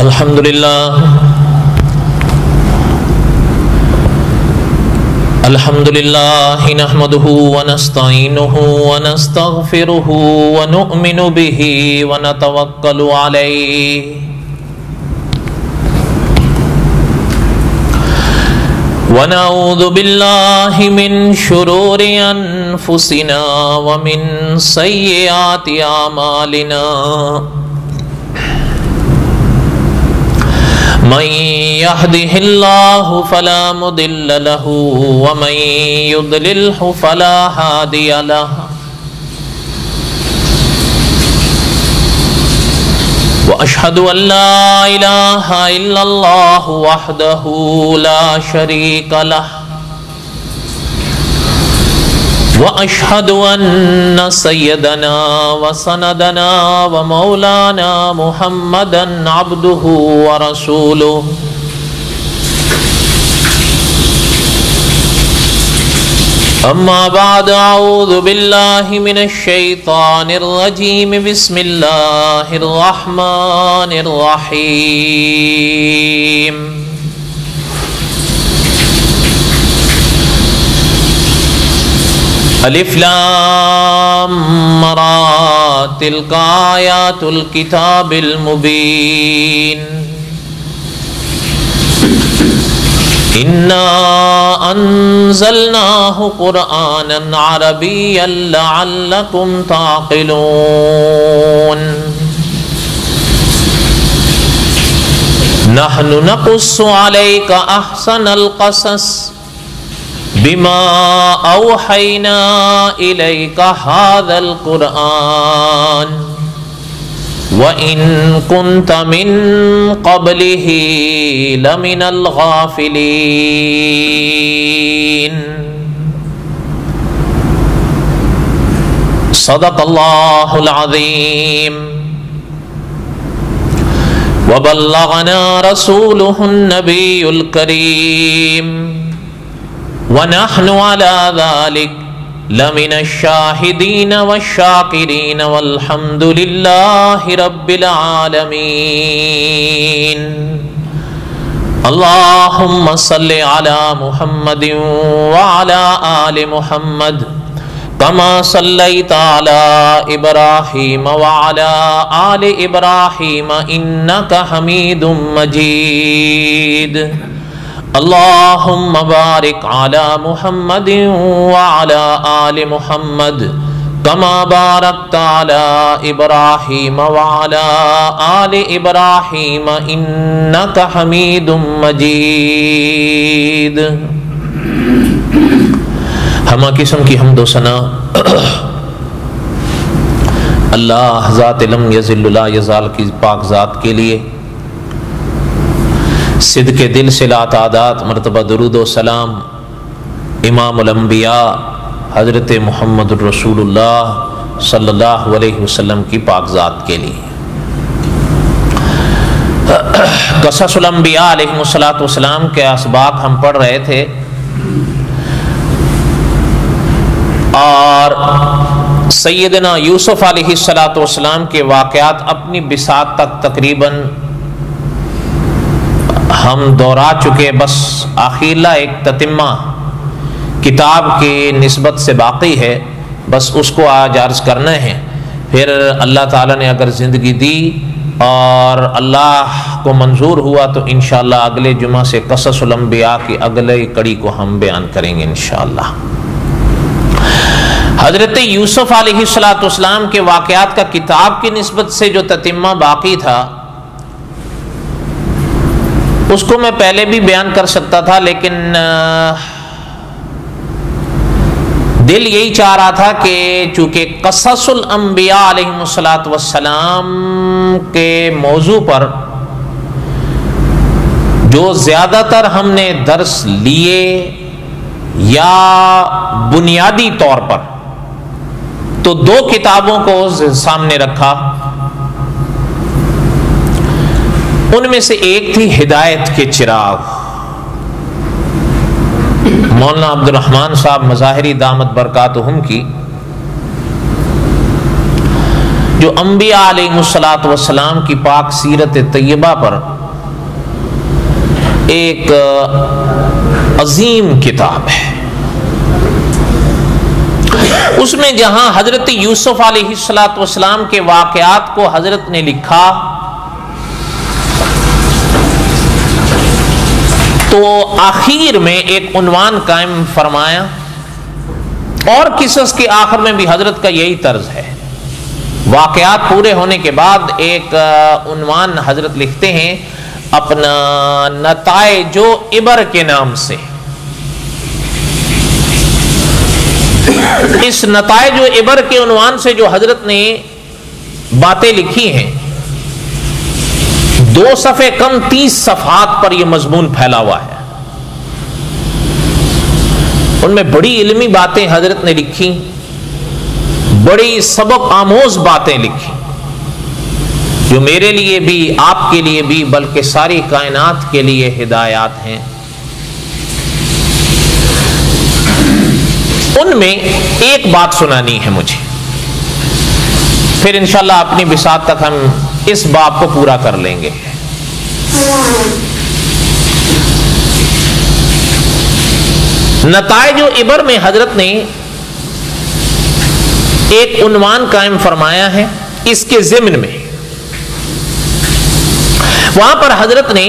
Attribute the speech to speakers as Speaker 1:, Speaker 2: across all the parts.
Speaker 1: الحمدللہ نحمده ونستعینه ونستغفره ونؤمن به ونتوکل علیہ ونعوذ باللہ من شرور انفسنا ومن سیئات اعمالنا من يهده الله فلا مضل له ومن يضلله فلا هادي له وأشهد أن لا إله إلا الله وحده لا شريك له وأشهد أن سيدنا وسندنا ومولانا محمدا عبده ورسوله أما بعد أعوذ بالله من الشيطان الرجيم بسم الله الرحمن الرحيم الف لام را تلك آیات الكتاب المبین انا انزلناه قرآنا عربيا لعلكم تعقلون نحن نقص عليك احسن القصص بما اوحينا اليك هذا القرآن وَإِن كُنْتَ مِن قَبْلِهِ لَمِنَ الْغَافِلِينَ صدق اللہ العظیم وبلغنا رسوله النبي الكريم ونحن على ذلك لمن الشاہدین والشاکرین والحمد للہ رب العالمین اللہم صل علی محمد وعلی آل محمد کما صلیت علی ابراہیم وعلی آل ابراہیم انک حمید مجید اللہم بارک علی محمد وعلی آل محمد کما بارکت علی ابراہیم وعلی آل ابراہیم انک حمید مجید۔ ہمہ قسم کی حمد و ثنا اللہ ذات لم یزل لا یزال کی پاک ذات کے لیے، صدق دل سے لا تعداد مرتبہ درود و سلام امام الانبیاء حضرت محمد الرسول اللہ صلی اللہ علیہ وسلم کی پاک ذات کے لیے۔ قصص الانبیاء علیہ السلام کے اسباق ہم پڑھ رہے تھے، اور سیدنا یوسف علیہ السلام کے واقعات اپنی بساط تک تقریباً ہم دورا چکے، بس آخرلا ایک تتمہ کتاب کی نسبت سے باقی ہے، بس اس کو آج عرض کرنا ہے۔ پھر اللہ تعالیٰ نے اگر زندگی دی اور اللہ کو منظور ہوا تو انشاءاللہ اگلے جمعہ سے قصص الانبیاء کی اگلے کڑی کو ہم بیان کریں گے انشاءاللہ۔ حضرت یوسف علیہ السلام کے واقعات کا کتاب کی نسبت سے جو تتمہ باقی تھا اس کو میں پہلے بھی بیان کر سکتا تھا، لیکن دل یہی چاہ رہا تھا کہ چونکہ قصص الانبیاء علیہ السلام کے موضوع پر جو زیادہ تر ہم نے درس لیے یا بنیادی طور پر، تو دو کتابوں کو سامنے رکھا۔ ان میں سے ایک تھی ہدایت کے چراغ، مولانا عبد الرحمن صاحب مظاہری دامت برکاتہم کی، جو انبیاء علیہ الصلوۃ والسلام کی پاک سیرت طیبہ پر ایک عظیم کتاب ہے۔ اس میں جہاں حضرت یوسف علیہ الصلوۃ والسلام کے واقعات کو حضرت نے لکھا تو آخر میں ایک عنوان قائم فرمایا، اور قصص کے آخر میں بھی حضرت کا یہی طرز ہے۔ واقعات پورے ہونے کے بعد ایک عنوان حضرت لکھتے ہیں اپنا نتائج و عبر کے نام سے۔ اس نتائج و عبر کے عنوان سے جو حضرت نے باتیں لکھی ہیں، 2 صفحے کم 30 صفحات پر یہ مضمون پھیلا ہوا ہے۔ ان میں بڑی علمی باتیں حضرت نے لکھی، بڑی سبق آموز باتیں لکھی، جو میرے لیے بھی، آپ کے لیے بھی، بلکہ ساری کائنات کے لیے ہدایات ہیں۔ ان میں ایک بات سنانی ہے مجھے، پھر انشاءاللہ اپنی بساط تک ہم اس باب کو پورا کر لیں گے۔ نتائج و عبر میں حضرت نے ایک عنوان قائم فرمایا ہے۔ اس کے ضمن میں وہاں پر حضرت نے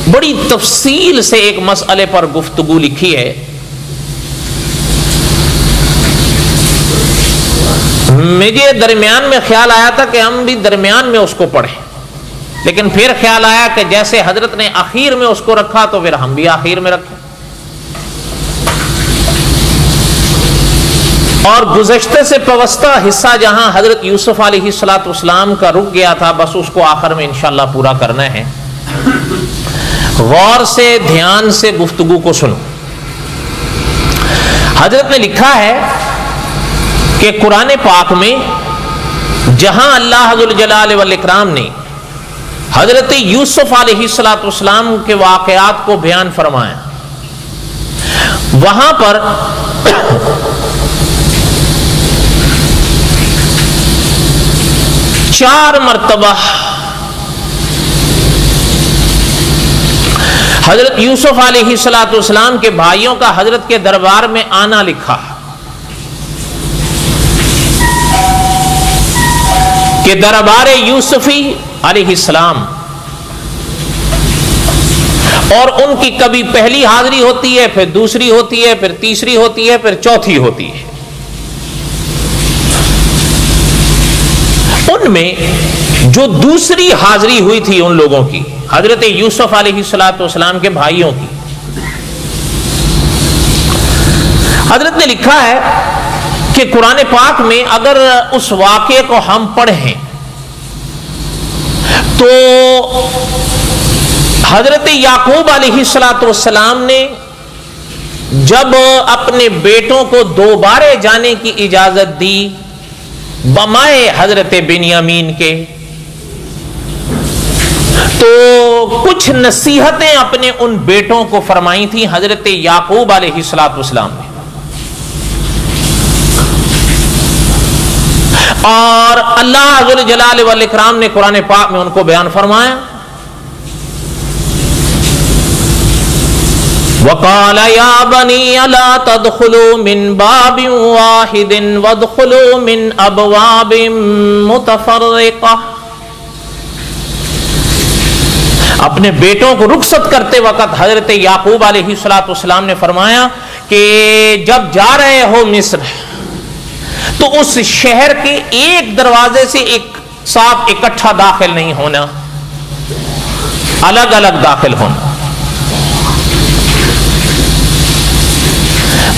Speaker 1: بڑی تفصیل سے ایک مسئلے پر گفتگو لکھی ہے۔ مجھے درمیان میں خیال آیا تھا کہ ہم بھی درمیان میں اس کو پڑھیں، لیکن پھر خیال آیا کہ جیسے حضرت نے آخر میں اس کو رکھا تو پھر ہم بھی آخر میں رکھیں، اور گزشتہ سے پوستہ حصہ جہاں حضرت یوسف علیہ الصلوۃ والسلام کا رک گیا تھا، بس اس کو آخر میں انشاءاللہ پورا کرنا ہے۔ غور سے، دھیان سے گفتگو کو سنو۔ حضرت نے لکھا ہے کہ قرآن پاک میں جہاں اللہ ذوالجلال والاکرام نے حضرت یوسف علیہ الصلوۃ والسلام کے واقعات کو بیان فرمایا، وہاں پر چار مرتبہ حضرت یوسف علیہ الصلوۃ والسلام کے بھائیوں کا حضرت کے دربار میں آنا لکھا کہ دربار یوسفی علیہ السلام، اور ان کی کبھی پہلی حاضری ہوتی ہے، پھر دوسری ہوتی ہے، پھر تیسری ہوتی ہے، پھر چوتھی ہوتی ہے۔ ان میں جو دوسری حاضری ہوئی تھی ان لوگوں کی، حضرت یوسف علیہ الصلوۃ والسلام کے بھائیوں کی، حضرت نے لکھا ہے کہ قرآن پاک میں اگر اس واقعے کو ہم پڑھیں تو حضرت یعقوب علیہ الصلوۃ والسلام نے جب اپنے بیٹوں کو دوبارہ جانے کی اجازت دی بمائے حضرت بنیامین کے، تو کچھ نصیحتیں اپنے ان بیٹوں کو فرمائی تھیں حضرت یعقوب علیہ الصلوۃ والسلام نے، اور اللہ ذوالجلال والاکرام نے قرآن پاک میں ان کو بیان فرمایا۔ وَقَالَ يَا بَنِيَّ لَا تَدْخُلُوا مِنْ بَابٍ وَاحِدٍ وَادْخُلُوا مِنْ أَبْوَابٍ مُتَفَرِّقَةٍ۔ اپنے بیٹوں کو رخصت کرتے وقت حضرت یعقوب علیہ الصلوۃ والسلام نے فرمایا کہ جب جا رہے ہو مصر تو اس شہر کے ایک دروازے سے ایک ساتھ اکٹھا داخل نہیں ہونا، الگ الگ داخل ہونا۔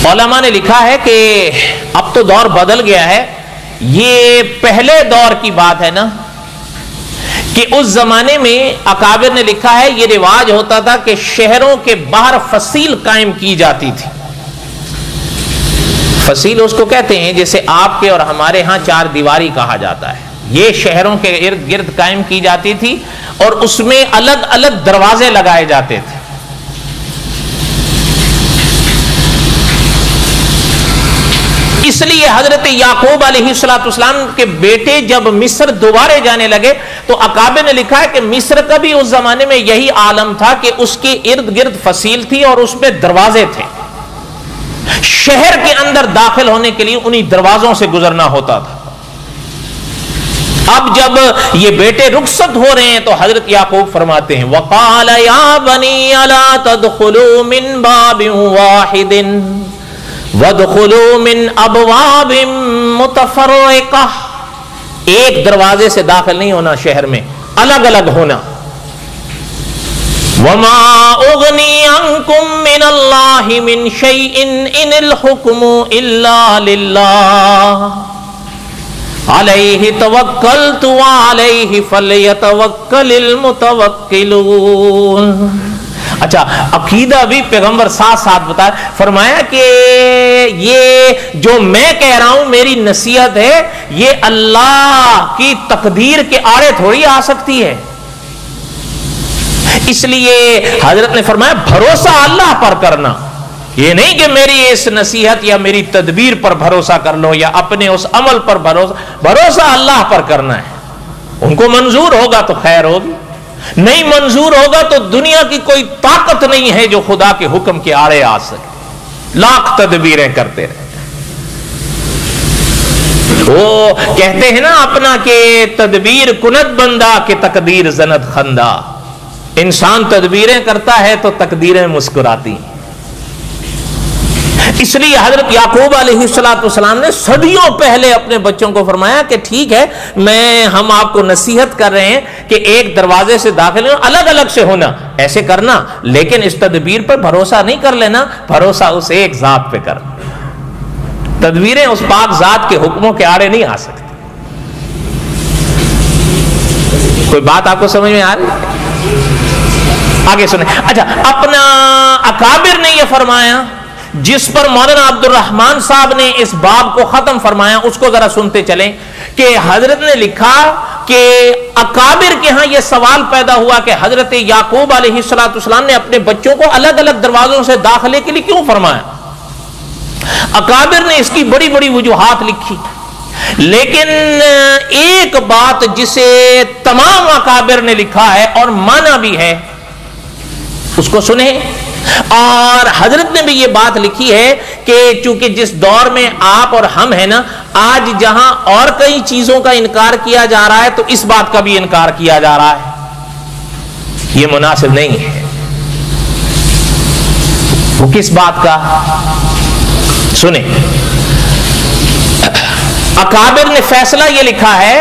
Speaker 1: علماء نے لکھا ہے کہ اب تو دور بدل گیا ہے، یہ پہلے دور کی بات ہے نا، کہ اس زمانے میں اکابر نے لکھا ہے یہ رواج ہوتا تھا کہ شہروں کے باہر فصیل قائم کی جاتی تھی۔ فصیل اس کو کہتے ہیں جیسے آپ کے اور ہمارے ہاں چار دیواری کہا جاتا ہے، یہ شہروں کے ارد گرد قائم کی جاتی تھی، اور اس میں الگ الگ دروازے لگائے جاتے تھے۔ اس لیے حضرت یعقوب علیہ السلام کے بیٹے جب مصر دوبارے جانے لگے تو اکابر نے لکھا ہے کہ مصر کا بھی اس زمانے میں یہی عالم تھا کہ اس کے ارد گرد فصیل تھی اور اس میں دروازے تھے، شہر کے اندر داخل ہونے کے لیے انہی دروازوں سے گزرنا ہوتا تھا۔ اب جب یہ بیٹے رخصت ہو رہے ہیں تو حضرت یعقوب فرماتے ہیں وَقَالَ يَا بَنِي أَلَا تَدْخُلُوا مِن بَابٍ وَاحِدٍ وَادْخُلُوا مِنْ أَبْوَابٍ مُتَفَرِّقَةٍ، ایک دروازے سے داخل نہیں ہونا، شہر میں الگ الگ ہونا۔ وَمَا أُغْنِي عَنْكُمْ مِنَ اللَّهِ مِنْ شَيْءٍ إِنِ الْحُكْمُ إِلَّا لِلَّهِ عَلَيْهِ تَوَكَّلْتُ وَعَلَيْهِ فَلْيَتَوَكَّلِ الْمُتَوَكِّلُونَ۔ اچھا، عقیدہ بھی پیغمبر ساتھ ساتھ بتایا، فرمایا کہ یہ جو میں کہہ رہا ہوں میری نصیحت ہے، یہ اللہ کی تقدیر کے آڑے تھوڑی آ سکتی ہے۔ اس لیے حضرت نے فرمایا بھروسہ اللہ پر کرنا، یہ نہیں کہ میری اس نصیحت یا میری تدبیر پر بھروسہ کر لو یا اپنے اس عمل پر بھروسہ اللہ پر کرنا ہے۔ ان کو منظور ہوگا تو خیر ہوگی، نہیں منظور ہوگا تو دنیا کی کوئی طاقت نہیں ہے جو خدا کے حکم کے آڑے آ سکے، لاکھ تدبیریں کرتے رہے۔ وہ کہتے ہیں نا اپنا کہ تدبیر کند بندہ کہ تقدیر زند خندہ، انسان تدبیریں کرتا ہے تو تقدیریں مسکراتی ہیں۔ اس لیے حضرت یعقوب علیہ السلام نے صدیوں پہلے اپنے بچوں کو فرمایا کہ ٹھیک ہے، ہم آپ کو نصیحت کر رہے ہیں کہ ایک دروازے سے داخل ہونا، الگ الگ سے ہونا، ایسے کرنا، لیکن اس تدبیر پر بھروسہ نہیں کر لینا، بھروسہ اس ایک ذات پہ کر۔ تدبیریں اس پاک ذات کے حکموں کے آڑے نہیں آ سکتی۔ کوئی بات آپ کو سمجھ میں آ رہی؟ آگے سنیں۔ اچھا، اپنا اکابر نے یہ فرمایا جس پر مولانا عبد الرحمن صاحب نے اس باب کو ختم فرمایا، اس کو ذرا سنتے چلیں کہ حضرت نے لکھا کہ اکابر کے ہاں یہ سوال پیدا ہوا کہ حضرت یعقوب علیہ السلام نے اپنے بچوں کو الگ الگ دروازوں سے داخلے کے لیے کیوں فرمایا۔ اکابر نے اس کی بڑی بڑی وجوہات لکھی، لیکن ایک بات جسے تمام اکابر نے لکھا ہے اور مانا بھی ہے، اس کو سنیں۔ اور حضرت نے بھی یہ بات لکھی ہے کہ چونکہ جس دور میں آپ اور ہم ہیں نا، آج جہاں اور کئی چیزوں کا انکار کیا جا رہا ہے تو اس بات کا بھی انکار کیا جا رہا ہے، یہ مناسب نہیں ہے۔ وہ کس بات کا؟ سنیں، اکابر نے فیصلہ یہ لکھا ہے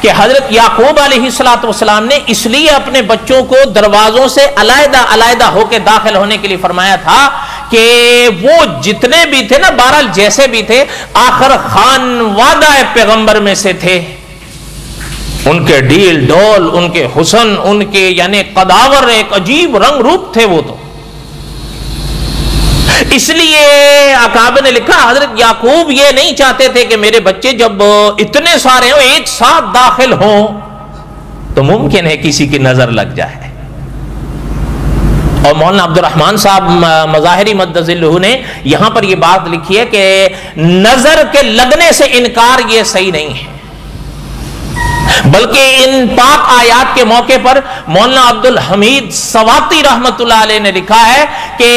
Speaker 1: کہ حضرت یعقوب علیہ السلام نے اس لیے اپنے بچوں کو دروازوں سے علیحدہ علیحدہ ہو کے داخل ہونے کے لیے فرمایا تھا کہ وہ جتنے بھی تھے نا، بہرحال جیسے بھی تھے، آخر خانوادہ پیغمبر میں سے تھے۔ ان کے ڈیل ڈول، ان کے حسن، ان کے یعنی قداور، ایک عجیب رنگ روپ تھے وہ تو۔ اس لیے اکابر نے لکھا حضرت یعقوب یہ نہیں چاہتے تھے کہ میرے بچے جب اتنے سارے ہوں ایک ساتھ داخل ہوں تو ممکن ہے کسی کی نظر لگ جائے۔ اور مولانا عبد الرحمن صاحب مظاہری مدد ذلہ نے یہاں پر یہ بات لکھی ہے کہ نظر کے لگنے سے انکار یہ صحیح نہیں ہے، بلکہ ان پاک آیات کے موقع پر مولانا عبد الحمید سواتی رحمت اللہ علیہ نے لکھا ہے کہ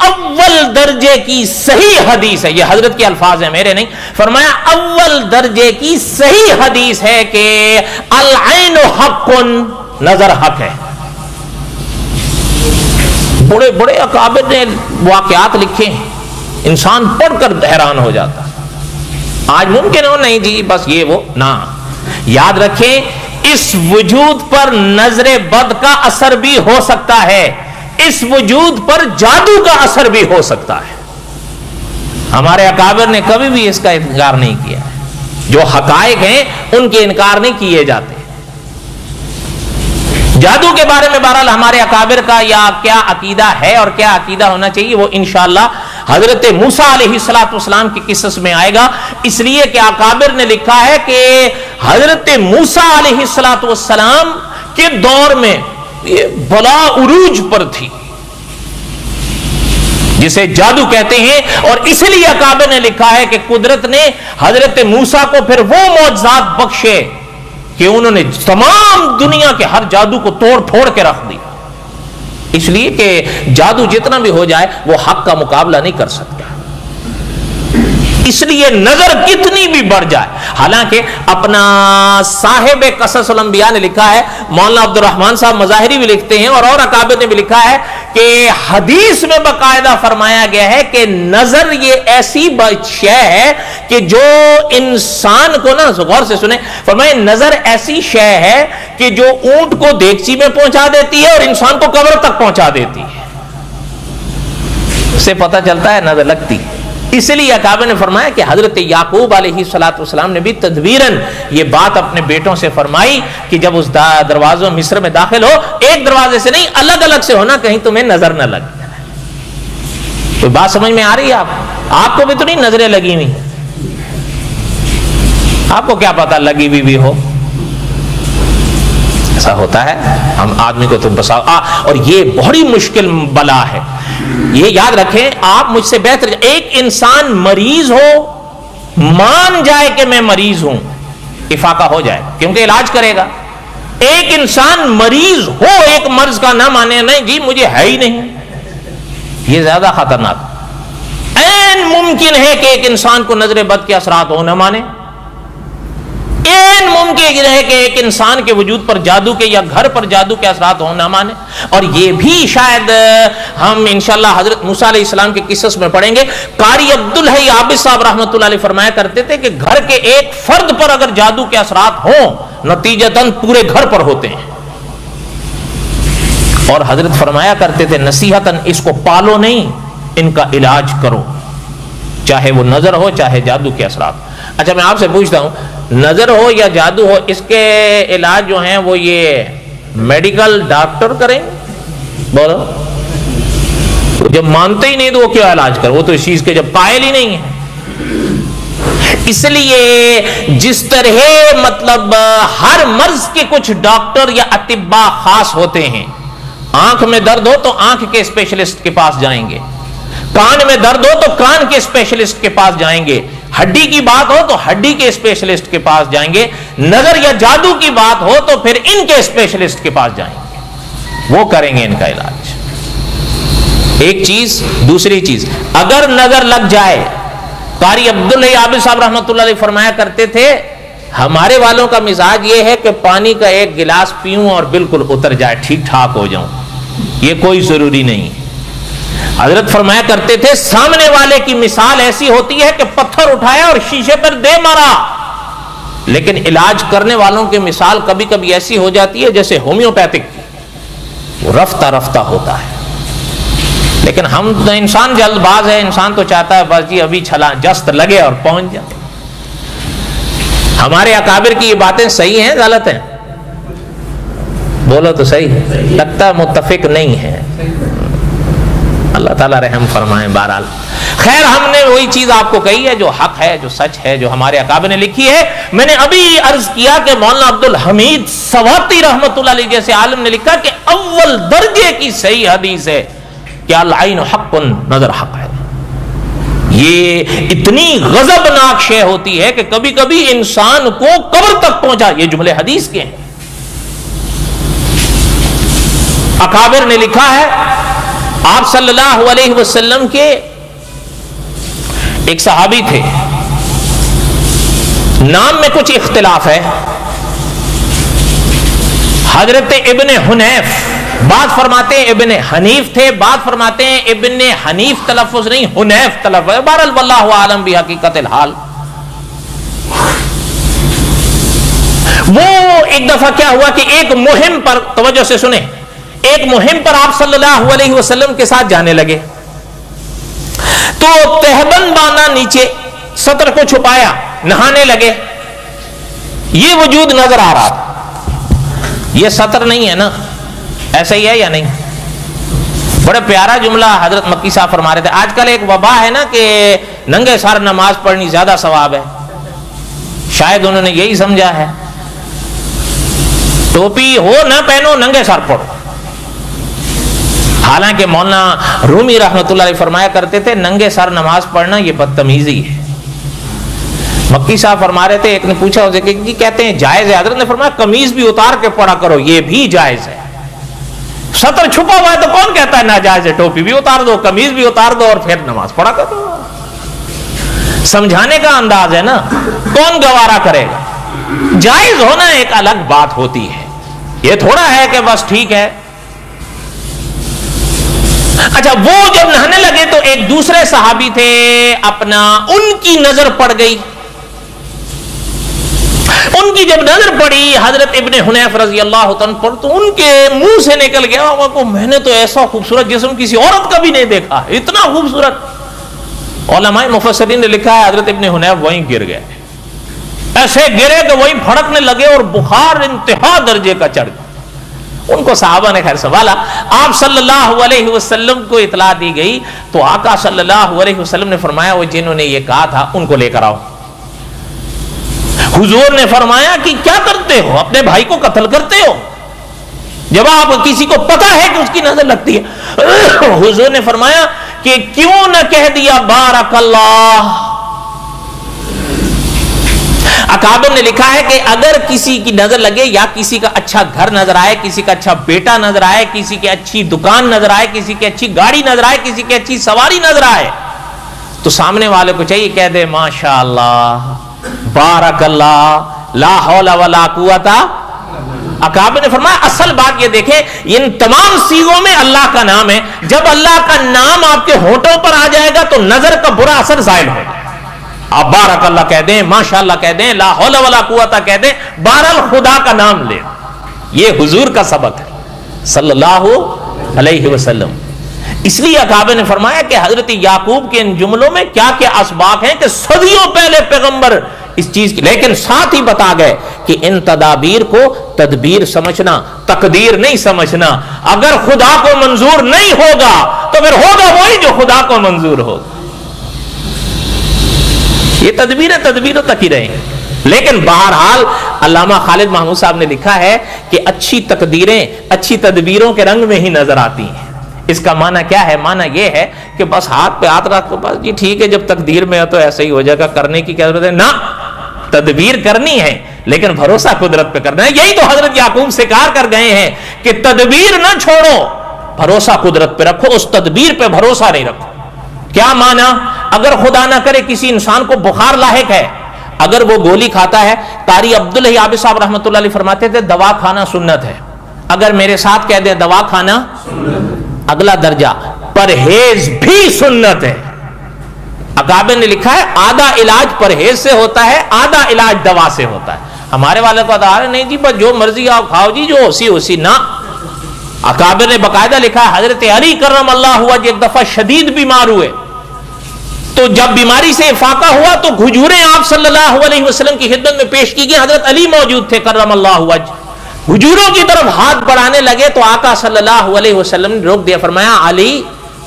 Speaker 1: اول درجے کی صحیح حدیث ہے، یہ حضرت کے الفاظ ہیں میرے نہیں، فرمایا اول درجے کی صحیح حدیث ہے کہ العین حق، نظر حق ہے۔ بڑے بڑے اکابر نے واقعات لکھے ہیں، انسان پڑھ کر حیران ہو جاتا۔ آج ممکن ہو نہیں جی بس یہ وہ نہ، یاد رکھیں اس وجود پر نظر بد کا اثر بھی ہو سکتا ہے، اس وجود پر جادو کا اثر بھی ہو سکتا ہے۔ ہمارے اکابر نے کبھی بھی اس کا انکار نہیں کیا، جو حقائق ہیں ان کے انکار نہیں کیے جاتے۔ جادو کے بارے میں بہرحال ہمارے اکابر کا یا کیا عقیدہ ہے اور کیا عقیدہ ہونا چاہیے وہ انشاءاللہ حضرت موسیٰ علیہ السلام کی قصص میں آئے گا، اس لیے کہ اکابر نے لکھا ہے کہ حضرت موسیٰ علیہ السلام کے دور میں یہ بلا عروج پر تھی، جسے جادو کہتے ہیں. اور اس لیے اکابر نے لکھا ہے کہ قدرت نے حضرت موسیٰ کو پھر وہ معجزات بخشے کہ انہوں نے تمام دنیا کے ہر جادو کو توڑ پھوڑ کے رکھ دیا. اس لیے کہ جادو جتنا بھی ہو جائے وہ حق کا مقابلہ نہیں کر سکتا. اس لیے نظر کتنی بھی بڑھ جائے. حالانکہ اپنا صاحب قصص الانبیاء نے لکھا ہے, مولانا عبد الرحمن صاحب مظاہری بھی لکھتے ہیں اور اکابر نے بھی لکھا ہے کہ حدیث میں باقاعدہ فرمایا گیا ہے کہ نظر یہ ایسی شے ہے کہ جو انسان کو نا غور سے سنیں, فرمایا نظر ایسی شے ہے کہ جو اونٹ کو دیگچی میں پہنچا دیتی ہے اور انسان کو قبر تک پہنچا دیتی ہے. اس سے پتہ چلتا ہے نظر لگتی. اس لیے اکابر نے فرمایا کہ حضرت یعقوب علیہ السلام نے بھی تدبیراً یہ بات اپنے بیٹوں سے فرمائی کہ جب اس دروازوں مصر میں داخل ہو, ایک دروازے سے نہیں الگ الگ سے ہونا, کہیں تمہیں نظر نہ لگ جائے. تو بات سمجھ میں آ رہی ہے آپ کو بھی تو نہیں نظریں لگی ہوئی, آپ کو کیا پتا لگی ہوئی بھی ہو. ایسا ہوتا ہے ہم آدمی کو تم بساؤ. اور یہ بڑی مشکل بلا ہے, یہ یاد رکھیں آپ مجھ سے بہتر. ایک انسان مریض ہو, مان جائے کہ میں مریض ہوں, افاقہ ہو جائے کیونکہ علاج کرے گا. ایک انسان مریض ہو, ایک مرض کا نہ مانے, نہیں جی مجھے ہے ہی نہیں, یہ زیادہ خطرناک. این ممکن ہے کہ ایک انسان کو نظر بد کے اثرات ہو, نہ مانے. این ممکن ہے کہ ایک انسان کے وجود پر جادو کے یا گھر پر جادو کے اثرات ہوں, نہ مانے. اور یہ بھی شاید ہم انشاءاللہ حضرت موسیٰ علیہ السلام کے قصص میں پڑھیں گے. قاری عبدالحی عابد صاحب رحمۃ اللہ علیہ فرمایا کرتے تھے کہ گھر کے ایک فرد پر اگر جادو کے اثرات ہوں, نتیجتاً پورے گھر پر ہوتے ہیں. اور حضرت فرمایا کرتے تھے نصیحتاً اس کو پالو نہیں, ان کا علاج کرو, چاہے وہ نظر ہو چاہے جادو کے اثرات. اچھا میں آپ سے پوچھتا ہوں, نظر ہو یا جادو ہو, اس کے علاج جو ہیں وہ یہ میڈیکل ڈاکٹر کریں؟ بولو, جب مانتے ہی نہیں تو وہ کیا علاج کر, وہ تو اس چیز کے جب قائل ہی نہیں ہے. اس لیے جس طرح مطلب ہر مرض کے کچھ ڈاکٹر یا اطباء خاص ہوتے ہیں. آنکھ میں درد ہو تو آنکھ کے اسپیشلسٹ کے پاس جائیں گے, کان میں درد ہو تو کان کے اسپیشلسٹ کے پاس جائیں گے, ہڈی کی بات ہو تو ہڈی کے اسپیشلسٹ کے پاس جائیں گے, نظر یا جادو کی بات ہو تو پھر ان کے اسپیشلسٹ کے پاس جائیں گے, وہ کریں گے ان کا علاج. ایک چیز. دوسری چیز, اگر نظر لگ جائے, قاری عبداللہ عابد صاحب رحمۃ اللہ علیہ فرمایا کرتے تھے ہمارے والوں کا مزاج یہ ہے کہ پانی کا ایک گلاس پیوں اور بالکل اتر جائے, ٹھیک ٹھاک ہو جاؤں, یہ کوئی ضروری نہیں. حضرت فرمایا کرتے تھے سامنے والے کی مثال ایسی ہوتی ہے کہ پتھر اٹھایا اور شیشے پر دے مارا, لیکن علاج کرنے والوں کی مثال کبھی کبھی ایسی ہو جاتی ہے جیسے ہومیوپیتھک, وہ رفتہ رفتہ ہوتا ہے. لیکن ہم تو انسان جلد باز ہے, انسان تو چاہتا ہے بس جی ابھی چھلا جست لگے اور پہنچ جائے. ہمارے اکابر کی یہ باتیں صحیح ہیں غلط ہیں؟ بولو تو صحیح. لگتا ہے متفق نہیں ہے. اللہ تعالیٰ رحم فرمائیں. بہرحال خیر, ہم نے وہی چیز آپ کو کہی ہے جو حق ہے, جو سچ ہے, جو ہمارے اکابر نے لکھی ہے. میں نے ابھی عرض کیا کہ مولانا عبد الحمید سواتی رحمۃ اللہ علیہ جیسے عالم نے لکھا کہ اول درجے کی صحیح حدیث ہے کہ العین حق, نظر حق ہے. یہ اتنی غضبناک شے ہوتی ہے کہ کبھی کبھی انسان کو قبر تک پہنچا. یہ جملے حدیث کے ہیں. اکابر نے لکھا ہے آپ صلی اللہ علیہ وسلم کے ایک صحابی تھے, نام میں کچھ اختلاف ہے. حضرت ابن حنیف, بعض فرماتے ہیں ابن حنیف تھے, بعض فرماتے ہیں ابن حنیف تلفظ نہیں حنیف تلفظ. بہرحال واللہ عالم بحقیقت الحال. وہ ایک دفعہ کیا ہوا کہ ایک مہم پر, توجہ سے سنیں, ایک مہم پر آپ صلی اللہ علیہ وسلم کے ساتھ جانے لگے تو تہبند باندھا, نیچے سطر کو چھپایا, نہانے لگے. یہ وجود نظر آ رہا تھا. یہ سطر نہیں ہے نا, ایسا ہی ہے یا نہیں؟ بڑے پیارا جملہ حضرت مکی صاحب فرما رہے تھے. آج کل ایک وبا ہے نا کہ ننگے سر نماز پڑھنی زیادہ ثواب ہے. شاید انہوں نے یہی سمجھا ہے ٹوپی ہو نہ پہنو, ننگے سر پڑھو. حالانکہ مولانا رومی رحمۃ اللہ علیہ فرمایا کرتے تھے ننگے سر نماز پڑھنا یہ بدتمیزی ہے۔ مکی صاحب فرما رہے تھے، ایک نے پوچھا اسے کہ جی کہتے ہیں جائز ہے، حضرت نے فرمایا قمیض بھی اتار کے پڑھا کرو، یہ بھی جائز ہے۔ سطر چھپا ہوا ہے تو کون کہتا ہے ناجائز ہے؟ ٹوپی بھی اتار دو، قمیض بھی اتار دو اور پھر نماز پڑھا کرو۔ سمجھانے کا انداز ہے نا، کون گوارا کرے گا؟ جائز ہونا ایک الگ بات ہوتی ہے، یہ تھوڑا ہے کہ بس ٹھیک ہے۔ اچھا، وہ جب نہانے لگے تو ایک دوسرے صحابی تھے اپنا، ان کی نظر پڑ گئی، ان کی جب نظر پڑی حضرت ابن حنیف رضی اللہ عنہ پر، تو ان کے منہ سے نکل گیا میں نے تو ایسا خوبصورت جسم کسی عورت کا بھی نہیں دیکھا، اتنا خوبصورت۔ علماء مفسرین نے لکھا ہے حضرت ابن حنیف وہیں گر گئے، ایسے گرے کہ وہیں پھڑکنے لگے اور بخار انتہا درجے کا چڑھ گیا۔ ان کو صحابہ نے خیر سوالا، آپ صلی اللہ علیہ وسلم کو اطلاع دی گئی تو آقا صلی اللہ علیہ وسلم نے فرمایا وہ جنہوں نے یہ کہا تھا ان کو لے کر آؤ۔ حضور نے فرمایا کہ کیا کرتے ہو، اپنے بھائی کو قتل کرتے ہو جب آپ کسی کو پتا ہے کہ اس کی نظر لگتی ہے؟ حضور نے فرمایا کہ کیوں نہ کہہ دیا بارک اللہ۔ اکابر نے لکھا ہے کہ اگر کسی کی نظر لگے یا کسی کا اچھا گھر نظر آئے، کسی کا اچھا بیٹا نظر آئے، کسی کی اچھی دکان نظر آئے، کسی کی اچھی گاڑی نظر آئے، کسی کی اچھی سواری نظر آئے، تو سامنے والے کو چاہیے کہہ دے ماشاء اللہ، بارک اللہ، لا حول ولا قوت۔ اکابر نے فرمایا اصل بات یہ دیکھیں، ان تمام صیغوں میں اللہ کا نام ہے، جب اللہ کا نام آپ کے ہونٹوں پر آ جائے گا تو نظر کا برا اثر زائل ہوگا۔ آپ بارک اللہ کہہ دیں، ماشاء اللہ کہہ دیں، لا حول ولا قوت کہہ دیں، بہرحال خدا کا نام لیں۔ یہ حضور کا سبق ہے صلی اللہ علیہ وسلم۔ اس لیے اکابر نے فرمایا کہ حضرت یعقوب کے ان جملوں میں کیا کیا اسباق ہیں کہ صدیوں پہلے پیغمبر اس چیز کی، لیکن ساتھ ہی بتا گئے کہ ان تدابیر کو تدبیر سمجھنا، تقدیر نہیں سمجھنا۔ اگر خدا کو منظور نہیں ہوگا تو پھر ہوگا وہی جو خدا کو منظور ہوگا۔ یہ تدبیروں تک ہی رہیں، لیکن بہرحال علامہ خالد محمود صاحب نے لکھا ہے کہ اچھی تقدیریں اچھی تدبیروں کے رنگ میں ہی نظر آتی ہیں۔ اس کا معنی کیا ہے؟ معنی یہ ہے کہ بس ہاتھ پہ ہاتھ رکھ، بس جی ٹھیک ہے جب تقدیر میں ہے تو ایسے ہی ہو جائے گا، کرنے کی کیا ضرورت ہے؟ نہ، تدبیر کرنی ہے لیکن بھروسہ قدرت پہ کرنا ہے۔ یہی تو حضرت یعقوب سے کار کر گئے ہیں کہ تدبیر نہ چھوڑو، بھروسہ قدرت پہ رکھو، اس تدبیر پہ بھروسہ نہیں رکھو۔ کیا معنی؟ اگر خدا نہ کرے کسی انسان کو بخار لاحق ہے، اگر وہ گولی کھاتا ہے، قاری عبداللہ عابد صاحب رحمۃ اللہ علیہ فرماتے تھے دوا کھانا سنت ہے۔ اگر میرے ساتھ کہہ دے دوا کھانا، اگلا درجہ پرہیز بھی سنت ہے۔ اکابر نے لکھا ہے آدھا علاج پرہیز سے ہوتا ہے، آدھا علاج دوا سے ہوتا ہے۔ ہمارے والے کو آدھا نہیں جی بس جو مرضی آپ کھاؤ جی، جو اسی نہ۔ اکابر نے باقاعدہ لکھا ہے حضرت علی کرم اللہ وجہ ایک دفعہ شدید بیمار ہوئے، تو جب بیماری سے افاقہ ہوا تو کھجوریں آپ صلی اللہ علیہ وسلم کی خدمت میں پیش کی گئی، حضرت علی موجود تھے کرم اللہ وجہ، کھجوروں کی طرف ہاتھ بڑھانے لگے تو آقا صلی اللہ علیہ وسلم نے روک دیا، فرمایا علی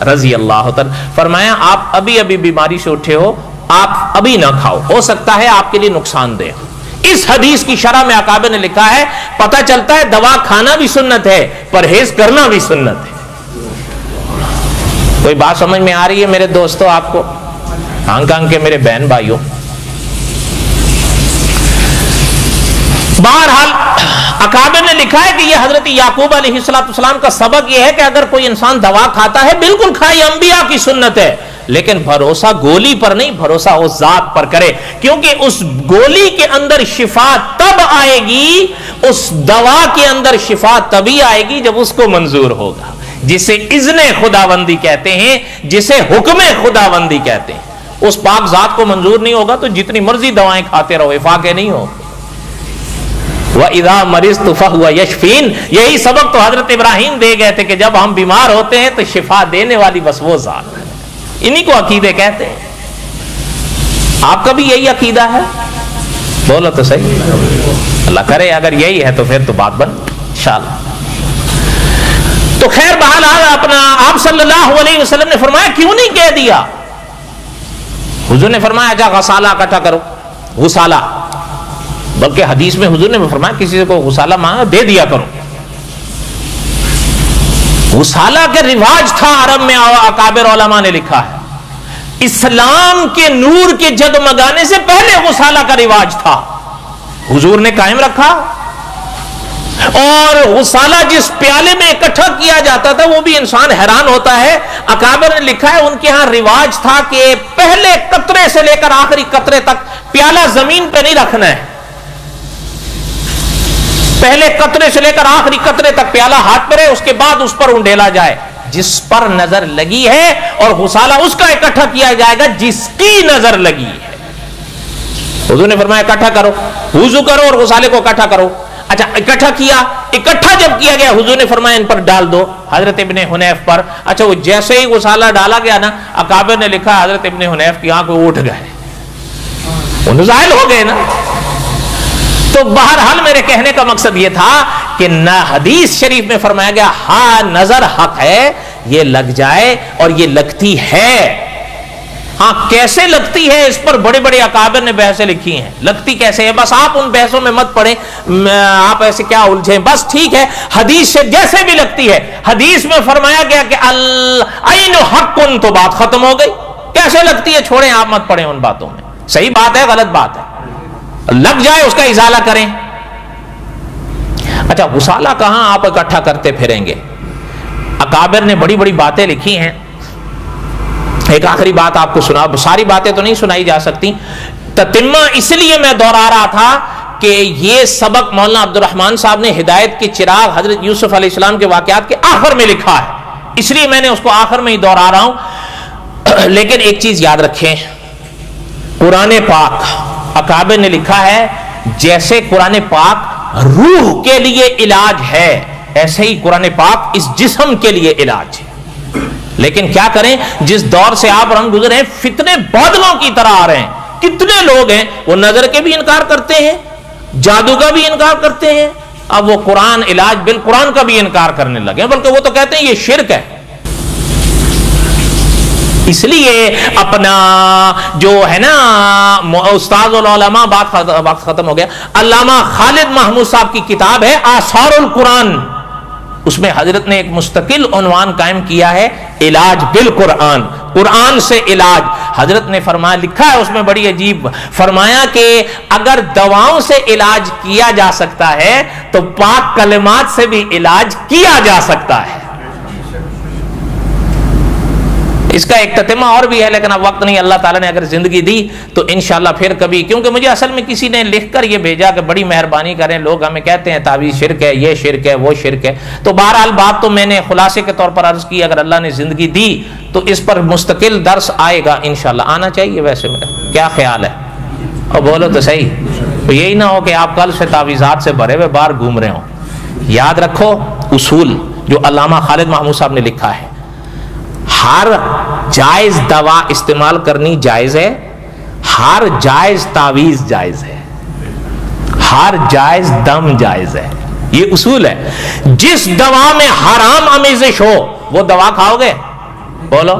Speaker 1: رضی اللہ عنہ، فرمایا آپ ابھی بیماری سے اٹھے ہو، آپ ابھی نہ کھاؤ، ہو سکتا ہے آپ کے لیے نقصان دہ۔ اس حدیث کی شرح میں اکابر نے لکھا ہے پتہ چلتا ہے دوا کھانا بھی سنت ہے، پرہیز کرنا بھی سنت ہے۔ کوئی بات سمجھ میں آ رہی ہے میرے دوستو آپ کو؟ ہانگ کانگ کے میرے بہن بھائیوں، بہرحال اکابر نے لکھا ہے کہ یہ حضرت یعقوب علیہ السلام کا سبق یہ ہے کہ اگر کوئی انسان دوا کھاتا ہے بالکل کھائے، انبیاء کی سنت ہے، لیکن بھروسہ گولی پر نہیں، بھروسہ اس ذات پر کرے، کیونکہ اس گولی کے اندر شفا تب آئے گی، اس دوا کے اندر شفا تبھی آئے گی جب اس کو منظور ہوگا، جسے اذن خداوندی کہتے ہیں، جسے حکم خداوندی کہتے ہیں۔ اس پاک ذات کو منظور نہیں ہوگا تو جتنی مرضی دوائیں کھاتے رہو افاقے نہیں ہو۔ وَإِذَا مَرِضْتُ فَهُوَ يَشْفِينِ، یہی سبق تو حضرت ابراہیم دے گئے تھے کہ جب ہم بیمار ہوتے ہیں تو شفا دینے والی بس وہ ذات ہے، انہی کو عقیدے کہتے ہیں۔ آپ کا بھی یہی عقیدہ ہے؟ بولو تو صحیح، اللہ کرے اگر یہی ہے تو پھر تو بات بن انشاءاللہ۔ تو خیر بحال اپنا آپ صلی اللہ علیہ وسلم نے فرمایا کیوں نہیں کہہ دیا؟ حضور نے فرمایا جا غسالہ اکٹھا کرو، غسالہ، بلکہ حدیث میں حضور نے فرمایا کسی سے کو غسالہ مانگا دے دیا کرو، وصالہ کے رواج تھا عرب میں، اکابر علماء نے لکھا ہے اسلام کے نور کے جگمگانے سے پہلے وصالہ کا رواج تھا، حضور نے قائم رکھا۔ اور وصالہ جس پیالے میں اکٹھا کیا جاتا تھا وہ بھی انسان حیران ہوتا ہے، اکابر نے لکھا ہے ان کے ہاں رواج تھا کہ پہلے قطرے سے لے کر آخری قطرے تک پیالہ زمین پہ نہیں رکھنا ہے، پہلے قطرے سے لے کر آخری قطرے تک پیالہ ہاتھ پہ رہے، اس کے بعد اس پر انڈیلا جائے جس پر نظر لگی ہے، اور وصالہ اس کا اکٹھا کیا جائے گا جس کی نظر لگی ہے۔ حضور نے فرمایا اکٹھا کرو، وضو کرو اور وصالے کو اکٹھا کرو۔ اچھا اکٹھا کیا، اکٹھا جب کیا گیا حضور نے فرمایا ان پر ڈال دو، حضرت ابن حنیف پر۔ اچھا وہ جیسے ہی وصالہ ڈالا گیا نا، اکابر نے لکھا حضرت ابن حنیف کی آنکھ اٹھ گئے، وہ زائل ہو گئے نا۔ تو بہرحال میرے کہنے کا مقصد یہ تھا کہ نہ حدیث شریف میں فرمایا گیا ہاں نظر حق ہے، یہ لگ جائے، اور یہ لگتی ہے۔ ہاں کیسے لگتی ہے اس پر بڑے بڑے اکابر نے بحثیں لکھی ہیں، لگتی کیسے ہے، بس آپ ان بحثوں میں مت پڑیں، آپ ایسے کیا الجھیں، بس ٹھیک ہے حدیث سے جیسے بھی لگتی ہے۔ حدیث میں فرمایا گیا کہ العین حق، تو بات ختم ہو گئی، کیسے لگتی ہے چھوڑیں، آپ مت پڑیں ان باتوں میں، صحیح بات ہے غلط بات ہے، لگ جائے اس کا ازالہ کریں۔ اچھا وصالہ کہاں آپ اکٹھا کرتے پھریں گے، اکابر نے بڑی بڑی باتیں لکھی ہیں۔ ایک آخری بات آپ کو سنا، ساری باتیں تو نہیں سنائی جا سکتی، تتمہ اس لیے میں دہرا رہا تھا کہ یہ سبق مولانا عبد الرحمن صاحب نے ہدایت کے چراغ حضرت یوسف علیہ السلام کے واقعات کے آخر میں لکھا ہے، اس لیے میں نے اس کو آخر میں ہی دہرا رہا ہوں۔ لیکن ایک چیز یاد رکھیں، قرآن پاک اکابر نے لکھا ہے جیسے قرآن پاک روح کے لیے علاج ہے، ایسے ہی قرآن پاک اس جسم کے لیے علاج ہے۔ لیکن کیا کریں، جس دور سے آپ ہم گزرے ہیں فتنے بادلوں کی طرح آ رہے ہیں، کتنے لوگ ہیں وہ نظر کے بھی انکار کرتے ہیں، جادو کا بھی انکار کرتے ہیں، اب وہ قرآن علاج بالقرآن کا بھی انکار کرنے لگے، بلکہ وہ تو کہتے ہیں یہ شرک ہے۔ اس لیے اپنا جو ہے نا استاد العلماء، بات ختم ہو گیا، علامہ خالد محمود صاحب کی کتاب ہے آثار القرآن، اس میں حضرت نے ایک مستقل عنوان قائم کیا ہے علاج بالقرآن، قرآن سے علاج۔ حضرت نے فرمایا، لکھا ہے اس میں بڑی عجیب، فرمایا کہ اگر دواؤں سے علاج کیا جا سکتا ہے تو پاک کلمات سے بھی علاج کیا جا سکتا ہے۔ اس کا ایک تتمہ اور بھی ہے لیکن اب وقت نہیں، اللہ تعالیٰ نے اگر زندگی دی تو انشاءاللہ پھر کبھی، کیونکہ مجھے اصل میں کسی نے لکھ کر یہ بھیجا کہ بڑی مہربانی کریں، لوگ ہمیں کہتے ہیں تعویذ شرک ہے، یہ شرک ہے، وہ شرک ہے، تو بہرحال بات تو میں نے خلاصے کے طور پر عرض کی، اگر اللہ نے زندگی دی تو اس پر مستقل درس آئے گا انشاءاللہ، آنا چاہیے ویسے میرا کیا خیال ہے، اور بولو تو صحیح، تو یہی نہ ہو کہ آپ کل سے تعویذات سے بھرے ہوئے باہر گھوم رہے ہوں۔ یاد رکھو اصول جو علامہ خالد محمود صاحب نے لکھا ہے، ہر جائز دوا استعمال کرنی جائز ہے، ہر جائز تعویذ جائز ہے، ہر جائز دم جائز ہے، یہ اصول ہے۔ جس دوا میں حرام آمیزش ہو وہ دوا کھاؤ گے، بولو؟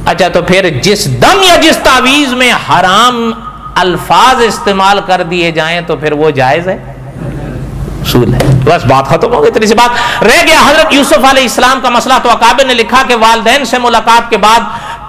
Speaker 1: اچھا تو پھر جس دم یا جس تعویذ میں حرام الفاظ استعمال کر دیے جائیں تو پھر وہ جائز ہے، اصول ہے۔ بس بات ختم ہو گئی، اتنی سی بات رہ گیا۔ حضرت یوسف علیہ السلام کا مسئلہ، تو اکابر نے لکھا کہ والدین سے ملاقات کے بعد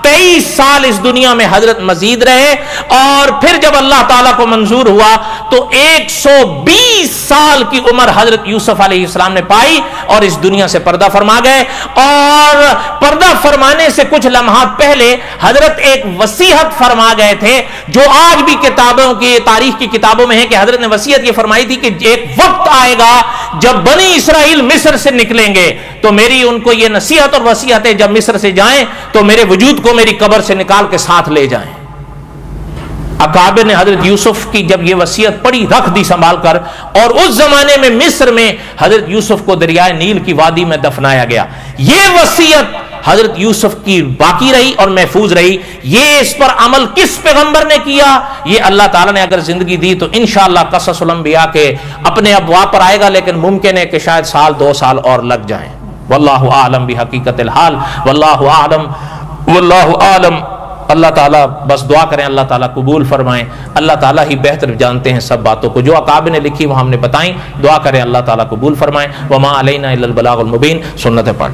Speaker 1: 23 سال اس دنیا میں حضرت مزید رہے، اور پھر جب اللہ تعالیٰ کو منظور ہوا تو 120 سال کی عمر حضرت یوسف علیہ السلام نے پائی اور اس دنیا سے پردہ فرما گئے۔ اور پردہ فرمانے سے کچھ لمحات پہلے حضرت ایک وصیت فرما گئے تھے جو آج بھی کتابوں کی تاریخ کی کتابوں میں ہے کہ حضرت نے وصیت یہ فرمائی تھی کہ ایک وقت آئے گا جب بنی اسرائیل مصر سے نکلیں گے تو میری ان کو یہ نصیحت اور وصیت ہے، جب مصر سے جائیں تو میرے وجود کو میری قبر سے نکال کے ساتھ لے جائیں۔ اکابر نے حضرت یوسف کی جب یہ وصیت پڑھی رکھ دی سنبھال کر، اور اس زمانے میں مصر میں حضرت یوسف کو دریائے نیل کی وادی میں دفنایا گیا۔ یہ وصیت حضرت یوسف کی باقی رہی اور محفوظ رہی۔ یہ اس پر عمل کس پیغمبر نے کیا؟ یہ اللہ تعالیٰ نے اگر زندگی دی تو انشاءاللہ قصص الانبیاء کے اپنے ابواب پر آئے گا، لیکن ممکن ہے کہ شاید سال 2 سال اور لگ جائیں۔ واللہ اعلم بحقیقت الحال، واللہ اعلم اللہ تعالیٰ بس دعا کریں اللہ تعالیٰ قبول فرمائیں. اللہ تعالیٰ ہی بہتر جانتے ہیں سب باتوں کو. جو اکابر نے لکھی وہ ہم نے بتائیں. دعا کریں اللہ تعالیٰ قبول فرمائیں. وما علینا الا البلاغ المبین. سنت پڑھ.